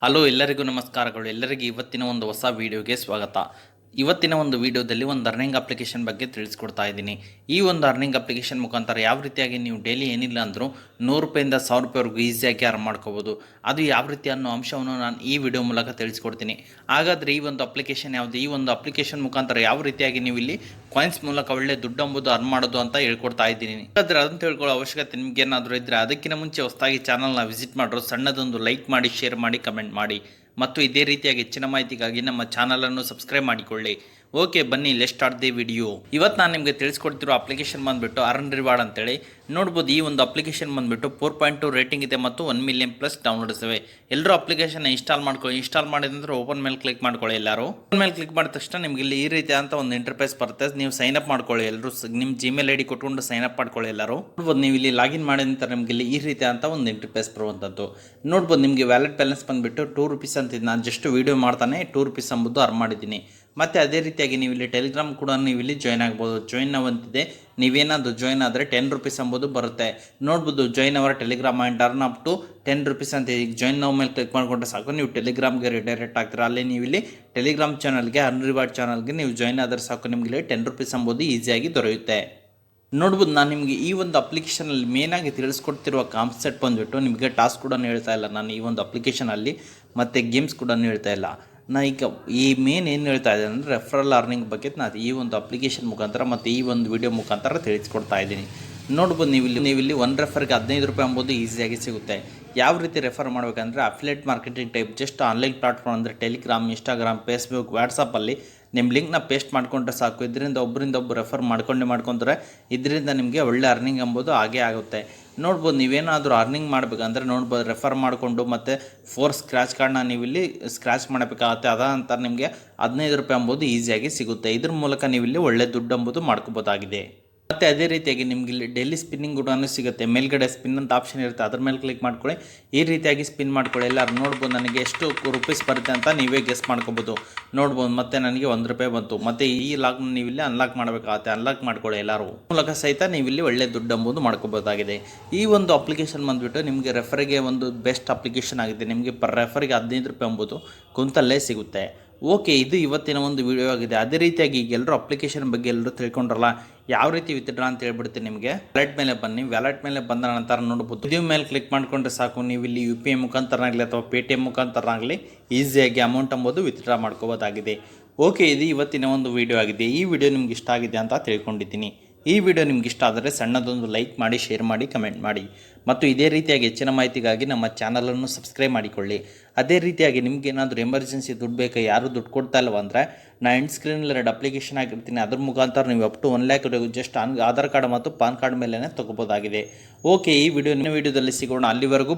Hello ಎಲ್ಲರಿಗೂ ನಮಸ್ಕಾರಗಳು. ಎಲ್ಲರಿಗೂ ಇವತ್ತಿನ ಒಂದು ಹೊಸ ವೀಡಿಯೋಗೆ ಸ್ವಾಗತ. ಇವತ್ತಿನ ಒಂದು ವೀಡಿಯೋದಲ್ಲಿ ಒಂದು ಅರ್ನಿಂಗ್ ಅಪ್ಲಿಕೇಶನ್ ಬಗ್ಗೆ ತಿಳಿಸ್ಕೊಡ್ತಾ ಇದ್ದೀನಿ. ಈ ಒಂದು ಅರ್ನಿಂಗ್ ಅಪ್ಲಿಕೇಶನ್ ಮುಖಾಂತರ ಯಾವ ರೀತಿಯಾಗಿ ನೀವು ಡೈಲಿ ಏನಿಲ್ಲ ಅಂದರೂ ₹100 ₹1000ವರೆಗೂ ಈಸಿಯಾಗಿ ಅರ್ನ್ ಮಾಡ್ಕೋಬೋದು. ಅದು ಯಾವ ರೀತಿ ಅನ್ನೋ ಅಂಶವನ್ನು ನಾನು ಈ ವಿಡಿಯೋ ಮೂಲಕ ತಿಳಿಸ್ಕೊಡ್ತೀನಿ. ಹಾಗಾದರೆ ಈ ಒಂದು ಅಪ್ಲಿಕೇಶನ್ ಯಾವುದು, ಈ ಒಂದು ಅಪ್ಲಿಕೇಶನ್ ಮುಖಾಂತರ ಯಾವ ರೀತಿಯಾಗಿ ನೀವು ಇಲ್ಲಿ ಕಾಯಿನ್ಸ್ ಮೂಲಕ ಒಳ್ಳೆ ದುಡ್ಡು ಎಂಬುದು ಅರ್ನ್ ಮಾಡೋದು ಅಂತ ಹೇಳ್ಕೊಡ್ತಾ ಇದ್ದೀನಿ. ಹಾಗಾದರೆ ಅದನ್ನು ತಿಳ್ಕೊಳ್ಳೋ ಅವಶ್ಯಕತೆ ನಿಮಗೇನಾದರೂ ಇದ್ದರೆ ಅದಕ್ಕಿಂತ ಮುಂಚೆ ಹೊಸದಾಗಿ ಚಾನಲ್ನ ವಿಸಿಟ್ ಮಾಡೋರು ಸಣ್ಣದೊಂದು ಲೈಕ್ ಮಾಡಿ, ಶೇರ್ ಮಾಡಿ, ಕಮೆಂಟ್ ಮಾಡಿ ಮತ್ತು ಇದೇ ರೀತಿಯಾಗಿ ಹೆಚ್ಚಿನ ಮಾಹಿತಿಗಾಗಿ ನಮ್ಮ ಚಾನಲನ್ನು ಸಬ್ಸ್ಕ್ರೈಬ್ ಮಾಡಿಕೊಳ್ಳಿ. ಓಕೆ, ಬನ್ನಿ ಲೆಟ್ಸ್ ಸ್ಟಾರ್ಟ್ ದಿ ವಿಡಿಯೋ. ಇವತ್ತು ನಾನು ನಿಮಗೆ ತಿಳಿಸ್ಕೊಡ್ತಿರೋ ಅಪ್ಲಿಕೇಶನ್ ಬಂದುಬಿಟ್ಟು ಅರ್ನ್ ರಿವಾರ್ಡ್ ಅಂತೇಳಿ ನೋಡ್ಬೋದು. ಈ ಒಂದು ಅಪ್ಲಿಕೇಶನ್ ಬಂದುಬಿಟ್ಟು 4.2 ರೇಟಿಂಗ್ ಇದೆ ಮತ್ತು 1 ಮಿಲಿಯನ್ ಪ್ಲಸ್ ಡೌನ್ಲೋಡ್ಸ್ ಇವೆ. ಎಲ್ಲರೂ ಅಪ್ಲಿಕೇಶನ್ ಇನ್ಸ್ಟಾಲ್ ಮಾಡ್ಕೊಳ್ಳಿ. ಇನ್ಸ್ಟಾಲ್ ಮಾಡಿದಂದ್ರೆ ಓಪನ್ ಮೇಲೆ ಕ್ಲಿಕ್ ಮಾಡ್ಕೊಳ್ಳಿ. ಎಲ್ಲರೂ ಓಪನ್ ಮೇಲೆ ಕ್ಲಿಕ್ ಮಾಡಿದ ತಕ್ಷಣ ನಿಮಗೆ ಇಲ್ಲಿ ಈ ರೀತಿ ಅಂತ ಒಂದು ಇಂಟರ್ಫೇಸ್ ಬರುತ್ತೆ. ನೀವು ಸೈನ್ ಅಪ್ ಮಾಡ್ಕೊಳ್ಳಿ. ಎಲ್ಲರೂ ನಿಮ್ಮ ಜಿಮೇಲ್ ಐಡಿ ಕೊಟ್ಕೊಂಡು ಸೈನ್ ಅಪ್ ಮಾಡ್ಕೊಳ್ಳಿ. ಎಲ್ಲರೂ ನೋಡ್ಬೋದು. ನೀವು ಇಲ್ಲಿ ಲಾಗಿನ್ ಮಾಡಿದ ನಂತರ ನಿಮಗೆ ಇಲ್ಲಿ ಈ ರೀತಿ ಅಂತ ಒಂದು ಇಂಟರ್ಫೇಸ್ ಬರುವಂಥದ್ದು ನೋಡ್ಬೋದು. ನಿಮಗೆ ವ್ಯಾಲೆಟ್ ಬ್ಯಾಲೆನ್ಸ್ ಬಂದುಬಿಟ್ಟು ₹2 ಅಂತಿದ್ದು, ನಾನು ಜಸ್ಟ್ ವೀಡಿಯೋ ಮಾಡ್ತಾನೆ ₹2 ಅಂಬುದು ಅರ್ನ್ ಮಾಡಿದ್ದೀನಿ. ಮತ್ತು ಅದೇ ರೀತಿಯಾಗಿ ನೀವು ಇಲ್ಲಿ ಟೆಲಿಗ್ರಾಮ್ ಕೂಡ ನೀವು ಇಲ್ಲಿ ಜಾಯ್ನ್ ಆಗ್ಬೋದು. ಜಾಯ್ನ್ ಅವಂತಿದೆ, ನೀವೇನಾದರೂ ಜಾಯ್ನ್ ಆದರೆ ₹10 ಅಂಬೋದು ಬರುತ್ತೆ. ನೋಡ್ಬೋದು, ಜಾಯ್ನ್ ಅವರ Telegram and earn up to ₹10 ಅಂತ. ಈಗ ಜಾಯ್ನ್ ನಾವು ಮೇಲೆ ಕ್ಲಿಕ್ ಮಾಡಿಕೊಂಡ್ರೆ ಸಾಕು, ನೀವು ಟೆಲಿಗ್ರಾಮ್ಗೆ ರಿಡೈರೆಕ್ಟ್ ಆಗ್ತೀರಾ. ಅಲ್ಲಿ ನೀವು ಇಲ್ಲಿ ಟೆಲಿಗ್ರಾಮ್ ಚಾನಲ್ಗೆ ಅರ್ನ್ ರಿವಾರ್ಡ್ ಚಾನಲ್ಗೆ ನೀವು ಜಾಯ್ನ್ ಆದರೆ ಸಾಕು, ನಿಮಗೆ ಇಲ್ಲಿ ₹10 ಅಂಬೋದು ಈಸಿಯಾಗಿ ದೊರೆಯುತ್ತೆ. ನೋಡ್ಬೋದು, ನಾನು ನಿಮಗೆ ಈ ಒಂದು ಅಪ್ಲಿಕೇಶನಲ್ಲಿ ಮೇನಾಗಿ ತಿಳಿಸ್ಕೊಡ್ತಿರುವ ಕಾನ್ಸೆಪ್ಟ್ ಬಂದುಬಿಟ್ಟು ನಿಮಗೆ ಟಾಸ್ಕ್ ಕೂಡ ಹೇಳ್ತಾ ಇಲ್ಲ ನಾನು ಈ ಒಂದು ಅಪ್ಲಿಕೇಶನಲ್ಲಿ, ಮತ್ತು ಗೇಮ್ಸ್ ಕೂಡ ಹೇಳ್ತಾ ಇಲ್ಲ. ನಾ ಈಗ ಈ ಮೇನ್ ಏನು ಹೇಳ್ತಾ ಇದ್ದೀನಿ ಅಂದರೆ ರೆಫರಲ್ ಅರ್ನಿಂಗ್ ಬಗ್ಗೆ ನಾನು ಈ ಒಂದು ಅಪ್ಲಿಕೇಶನ್ ಮುಖಾಂತರ ಮತ್ತು ಈ ಒಂದು ವಿಡಿಯೋ ಮುಖಾಂತರ ತಿಳಿಸ್ಕೊಡ್ತಾ ಇದ್ದೀನಿ. ನೋಡ್ಬೋದು, ನೀವಿಲ್ಲಿ ಒಂದು ರೆಫರ್ಗೆ ₹15 ಅಂಬೋದು ಈಸಿಯಾಗಿ ಸಿಗುತ್ತೆ. ಯಾವ ರೀತಿ ರೆಫರ್ ಮಾಡಬೇಕಂದ್ರೆ affiliate marketing type, just online platform ಅಂದರೆ ಟೆಲಿಗ್ರಾಮ್, ಇನ್ಸ್ಟಾಗ್ರಾಮ್, ಫೇಸ್ಬುಕ್, ವಾಟ್ಸಪ್ಪಲ್ಲಿ ನಿಮ್ಮ ಲಿಂಕ್ನ ಪೇಸ್ಟ್ ಮಾಡ್ಕೊಂಡ್ರೆ ಸಾಕು. ಇದರಿಂದ ಒಬ್ಬರು ರೆಫರ್ ಮಾಡ್ಕೊಂಡ್ರೆ ಇದರಿಂದ ನಿಮಗೆ ಒಳ್ಳೆ ಅರ್ನಿಂಗ್ ಎಂಬುದು ಹಾಗೇ ಆಗುತ್ತೆ. ನೋಡ್ಬೋದು, ನೀವೇನಾದರೂ ಅರ್ನಿಂಗ್ ಮಾಡಬೇಕಂದ್ರೆ ನೋಡ್ಬೋದು, ರೆಫರ್ ಮಾಡಿಕೊಂಡು ಮತ್ತು 4 ಸ್ಕ್ರ್ಯಾಚ್ ಕಾರ್ಡ್ನ ನೀವು ಇಲ್ಲಿ ಸ್ಕ್ರ್ಯಾಚ್ ಮಾಡಬೇಕಾಗುತ್ತೆ. ಅದಂತರ ನಿಮಗೆ ₹15 ಎಂಬುದು ಈಸಿಯಾಗಿ ಸಿಗುತ್ತೆ. ಇದ್ರ ಮೂಲಕ ನೀವು ಇಲ್ಲಿ ಒಳ್ಳೆ ದುಡ್ಡು ಎಂಬುದು ಮಾಡ್ಕೋಬೋದಾಗಿದೆ. ಮತ್ತು ಅದೇ ರೀತಿಯಾಗಿ ನಿಮಗೆ ಇಲ್ಲಿ ಡೈಲಿ ಸ್ಪಿನ್ನಿಂಗ್ ಕೂಡ ಸಿಗುತ್ತೆ. ಮೇಲ್ಗಡೆ ಸ್ಪಿನ್ ಅಂತ ಆಪ್ಷನ್ ಇರುತ್ತೆ, ಅದ್ರ ಮೇಲೆ ಕ್ಲಿಕ್ ಮಾಡ್ಕೊಳ್ಳಿ. ಈ ರೀತಿಯಾಗಿ ಸ್ಪಿನ್ ಮಾಡ್ಕೊಳ್ಳಿ. ಎಲ್ಲರೂ ನೋಡ್ಬೋದು, ನನಗೆ ಎಷ್ಟು ₹1 ಬರುತ್ತೆ ಅಂತ ನೀವೇ ಗೆಸ್ ಮಾಡ್ಕೋಬೋದು. ನೋಡ್ಬೋದು, ಮತ್ತು ನನಗೆ ₹1 ಬಂತು. ಮತ್ತು ಈ ಲಾಕ್ನ ನೀವು ಇಲ್ಲಿ ಅನ್ಲಾಕ್ ಮಾಡಬೇಕಾಗುತ್ತೆ. ಅನ್ಲಾಕ್ ಮಾಡ್ಕೊಳ್ಳಿ. ಎಲ್ಲರೂ ಮೂಲಕ ಸಹಿತ ನೀವು ಇಲ್ಲಿ ಒಳ್ಳೆ ದುಡ್ಡು ಎಂಬುದು ಮಾಡ್ಕೋಬೋದಾಗಿದೆ. ಈ ಒಂದು ಅಪ್ಲಿಕೇಶನ್ ಬಂದುಬಿಟ್ಟು ನಿಮಗೆ ರೆಫರಿಗೆ ಒಂದು ಬೆಸ್ಟ್ ಅಪ್ಲಿಕೇಶನ್ ಆಗಿದೆ. ನಿಮಗೆ ಪರ್ ರೆಫರಿಗೆ ₹15 ಎಂಬುದು ಕುಂತಲ್ಲೇ ಸಿಗುತ್ತೆ. ಓಕೆ, ಇದು ಇವತ್ತಿನ ಒಂದು ವಿಡಿಯೋ ಆಗಿದೆ. ಅದೇ ರೀತಿಯಾಗಿ ಈಗ ಎಲ್ಲರೂ ಅಪ್ಲಿಕೇಶನ್ ಬಗ್ಗೆ ಎಲ್ಲರೂ ತಿಳ್ಕೊಂಡ್ರಲ್ಲ, ಯಾವ ರೀತಿ ವಿತ್ಡ್ರಾ ಅಂತ ಹೇಳ್ಬಿಡ್ತೀನಿ ನಿಮಗೆ. ವ್ಯಾಲೆಟ್ ಮೇಲೆ ಬನ್ನಿ. ವ್ಯಾಲೆಟ್ ಮೇಲೆ ಬಂದ ನಂತರ ನೋಡ್ಬೋದು, ವಿಡಿಯೋ ಮೇಲೆ ಕ್ಲಿಕ್ ಮಾಡಿಕೊಂಡ್ರೆ ಸಾಕು, ನೀವು ಇಲ್ಲಿ UPI ಮುಖಾಂತರ ಆಗಲಿ ಅಥವಾ Paytm ಮುಖಾಂತರ ಆಗಲಿ ಈಸಿಯಾಗಿ ಅಮೌಂಟ್ ಎಂಬುದು ವಿತ್ಡ್ರಾ ಮಾಡ್ಕೋಬೋದಾಗಿದೆ. ಓಕೆ, ಇದು ಇವತ್ತಿನ ಒಂದು ವಿಡಿಯೋ ಆಗಿದೆ. ಈ ವಿಡಿಯೋ ನಿಮ್ಗೆ ಇಷ್ಟ ಆಗಿದೆ ಅಂತ ತಿಳ್ಕೊಂಡಿದ್ದೀನಿ. ಈ ವಿಡಿಯೋ ನಿಮ್ಗೆ ಇಷ್ಟ ಆದರೆ ಸಣ್ಣದೊಂದು ಲೈಕ್ ಮಾಡಿ, ಶೇರ್ ಮಾಡಿ, ಕಮೆಂಟ್ ಮಾಡಿ ಮತ್ತು ಇದೇ ರೀತಿಯಾಗಿ ಹೆಚ್ಚಿನ ಮಾಹಿತಿಗಾಗಿ ನಮ್ಮ ಚಾನಲನ್ನು ಸಬ್ಸ್ಕ್ರೈಬ್ ಮಾಡಿಕೊಳ್ಳಿ. ಅದೇ ರೀತಿಯಾಗಿ ನಿಮಗೇನಾದರೂ ಎಮರ್ಜೆನ್ಸಿ ದುಡ್ಡು ಬೇಕಾ, ಯಾರು ದುಡ್ಡು ಕೊಡ್ತಾ ಇಲ್ವ ಅಂದರೆ ನಾನು ಎಂಡ್ ಸ್ಕ್ರೀನಲ್ಲಿ 2 ಅಪ್ಲಿಕೇಶನ್ ಆಗಿರ್ತೀನಿ. ಅದ್ರ ಮುಖಾಂತರ ನೀವು ಅಪ್ ಟು 1 ಲ್ಯಾಕ್ವರೆಗೂ ಜಸ್ಟ್ ಆಧಾರ್ ಕಾರ್ಡ್ ಮತ್ತು ಪಾನ್ ಕಾರ್ಡ್ ಮೇಲೇ ತೊಗೋಬೋದಾಗಿದೆ. ಓಕೆ, ಈ ವಿಡಿಯೋದಲ್ಲಿ ಸಿಗೋಣ. ಅಲ್ಲಿವರೆಗೂ